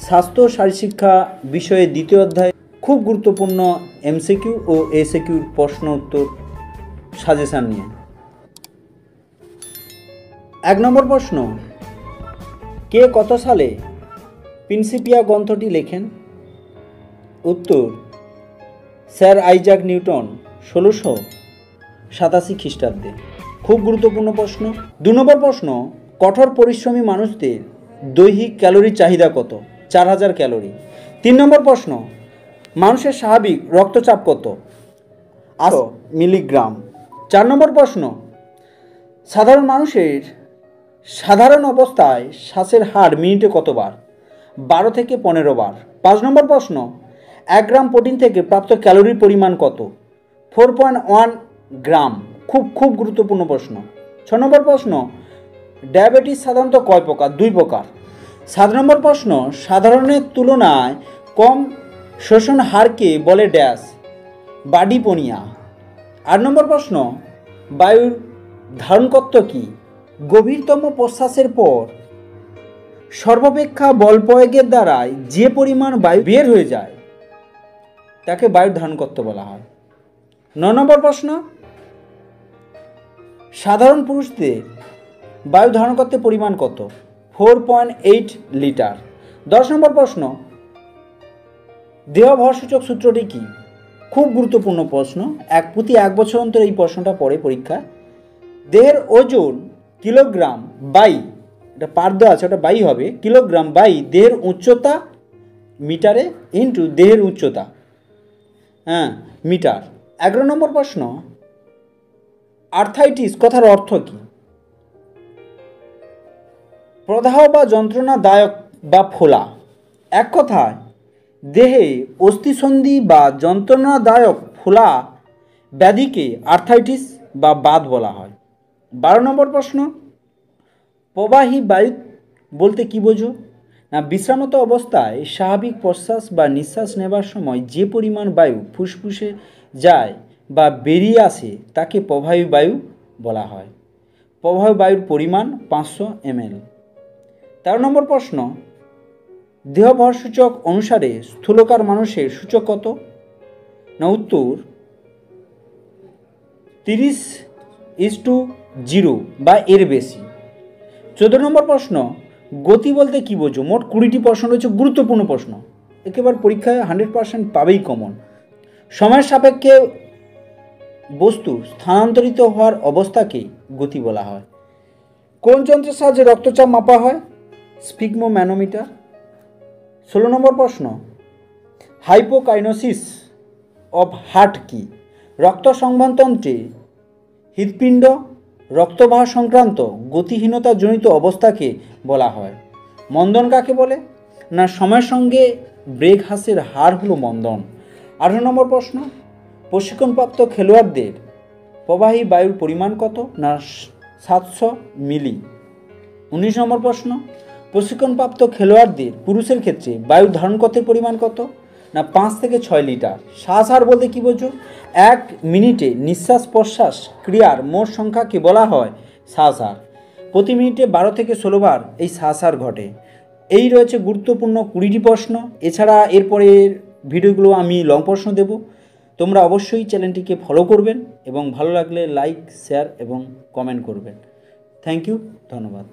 স্বাস্থ্য শারীরশিক্ষা বিষয়ে দ্বিতীয় অধ্যায় খুব গুরুত্বপূর্ণ এমসিকিউ ও এসিকিউর প্রশ্ন উত্তর সাজেশান নিয়ে। 1 নম্বর প্রশ্ন, কে কত সালে প্রিন্সিপিয়া গ্রন্থটি লেখেন? উত্তর, স্যার আইজাক নিউটন 1687 খ্রিস্টাব্দে। খুব গুরুত্বপূর্ণ প্রশ্ন। 2 নম্বর প্রশ্ন, কঠোর পরিশ্রমী মানুষদের দৈহিক ক্যালোরির চাহিদা কত? 4000 ক্যালোরি। 3 নম্বর প্রশ্ন, মানুষের স্বাভাবিক রক্তচাপ কত? 800 মিলিগ্রাম। 4 নম্বর প্রশ্ন, সাধারণ মানুষের সাধারণ অবস্থায় শ্বাসের হার মিনিটে কতবার? 12 থেকে 15 বার। 5 নম্বর প্রশ্ন, 1 গ্রাম প্রোটিন থেকে প্রাপ্ত ক্যালোরির পরিমাণ কত? 4.1 গ্রাম। খুব গুরুত্বপূর্ণ প্রশ্ন। 6 নম্বর প্রশ্ন, ডায়াবেটিস সাধারণত কয় প্রকার? 2 প্রকার। 7 নম্বর প্রশ্ন, সাধারণের তুলনায় কম শোষণ হারকে বলে ড্যাশ? বাডিপোনিয়া। 8 নম্বর প্রশ্ন, বায়ুর ধারণকত্ব কি? গভীরতম প্রশ্বাসের পর সর্বাপেক্ষা বল প্রয়োগের দ্বারাই যে পরিমাণ বায়ু বের হয়ে যায় তাকে বায়ুর ধারণকত্ব বলা হয়। 9 নম্বর প্রশ্ন, সাধারণ পুরুষদের বায়ু ধারণকত্বের পরিমাণ কত? 4.8 লিটার। 10 নম্বর প্রশ্ন, দেহ ভরসূচক সূত্রটি কি? খুব গুরুত্বপূর্ণ প্রশ্ন, প্রতি 1 বছর অন্তর এই প্রশ্নটা পড়ে পরীক্ষায়। দেহের ওজন কিলোগ্রাম বাই, এটা পার দেওয়া আছে, ওটা বাই হবে, কিলোগ্রাম বাই দেহের উচ্চতা মিটারে ইন্টু দেহের উচ্চতা মিটার। 11 নম্বর প্রশ্ন, আর্থাইটিস কথার অর্থ কি? প্রদাহ বা যন্ত্রণাদায়ক বা ফোলা। এক কথায় দেহে অস্থিসন্ধি বা যন্ত্রণাদায়ক ফোলা ব্যাধিকে আর্থাইটিস বা বাত বলা হয়। 12 নম্বর প্রশ্ন, প্রবাহী বায়ু বলতে কি বোঝো? না, বিশ্রামত অবস্থায় স্বাভাবিক প্রশ্বাস বা নিঃশ্বাস নেবার সময় যে পরিমাণ বায়ু ফুসফুসে যায় বা বেরিয়ে আসে তাকে প্রবাহী বায়ু বলা হয়। প্রবাহী বায়ুর পরিমাণ 500 ml। 13 নম্বর প্রশ্ন, দেহ ভরসূচক অনুসারে স্থূলকার মানুষের সূচক কত? না, উত্তর 30:0 বা এর বেশি। 14 নম্বর প্রশ্ন, গতি বলতে কি বোঝো? মোট 20টি প্রশ্ন রয়েছে, গুরুত্বপূর্ণ প্রশ্ন, একেবারে পরীক্ষায় 100% পাবেই কমন। সময়ের সাপেক্ষে বস্তু স্থানান্তরিত হওয়ার অবস্থাকে গতি বলা হয়। কোন যন্ত্রের সাহায্যে রক্তচাপ মাপা হয়? স্ফিগমোম্যানোমিটার। 16 নম্বর প্রশ্ন, হাইপোকাইনোসিস অফ হার্ট কি? রক্ত সংবহনতন্ত্রে হৃৎপিণ্ড রক্তবাহ সংক্রান্ত গতিহীনতাজনিত অবস্থাকে বলা হয়। মন্দন কাকে বলে? না, সময়ের সঙ্গে ব্রেক হ্রাসের হার হলো মন্দন। 18 নম্বর প্রশ্ন, প্রশিক্ষণপ্রাপ্ত খেলোয়াড়দের প্রবাহী বায়ুর পরিমাণ কত? না, 700 মিলি। 19 নম্বর প্রশ্ন, প্রশিক্ষণপ্রাপ্ত খেলোয়াড়দের পুরুষের ক্ষেত্রে বায়ুর ধারণকত্বের পরিমাণ কত? না, 5 থেকে 6 লিটার। শ্বাসহার বলতে কি বোঝো? 1 মিনিটে নিঃশ্বাস প্রশ্বাস ক্রিয়ার মোট সংখ্যাকে বলা হয় শ্বাসহার। প্রতি মিনিটে 12 থেকে 16 বার এই শ্বাসহার ঘটে। এই রয়েছে গুরুত্বপূর্ণ 20টি প্রশ্ন। এছাড়া এরপরের ভিডিওগুলো আমি লং প্রশ্ন দেব। তোমরা অবশ্যই চ্যানেলটিকে ফলো করবেন এবং ভালো লাগলে লাইক, শেয়ার এবং কমেন্ট করবেন। থ্যাংক ইউ, ধন্যবাদ।